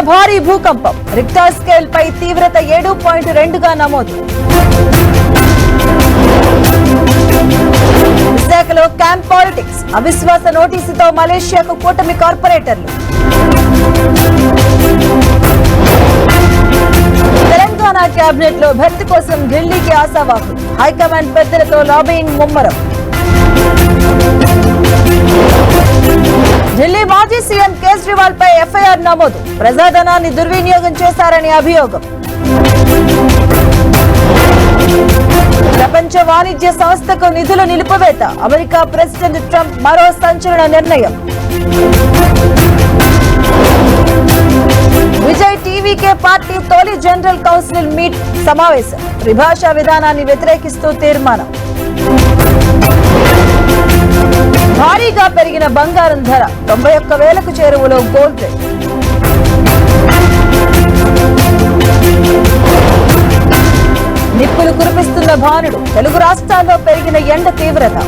భారీ భూకంపం Richter scale పై తీవ్రత 7.2గా నమోదు. విశాఖలో క్యాంప్ పాలిటిక్స్ అవిశ్వాస నోటీసుతో మలేషియాకు కూటమి కార్పొరేటర్లు. తెలంగాణ కేబినెట్ లో భర్తీ కోసం ఢిల్లీకి ఆశావాహులు. హైకమాండ్ పెద్దలతో లాబింగ్ ముమ్మరం. ఢిల్లీ మాజీ సీఎం కేజ్రీవాల్ పై ఎఫ్ఐఆర్ నమోదు. ప్రజాధనాన్ని దుర్వినియోగం చేశారని అభియోగం. ప్రపంచ వాణిజ్య సంస్థకు నిధుల నిలిపివేత. అమెరికా ప్రెసిడెంట్ ట్రంప్ మరో సంచలన నిర్ణయం. విజయ్ టీవీకే పార్టీ తొలి జనరల్ కౌన్సిల్ మీట్ సమావేశం. త్రిభాషా విధానాన్ని వ్యతిరేకిస్తూ తీర్మానం. భారీగా పెరిగిన బంగారం ధర 91,000కు చేరువలో గోల్డ్ రేట్. నిప్పులు కురిపిస్తున్న భానుడు. తెలుగు రాష్ట్రాల్లో పెరిగిన ఎండ తీవ్రత.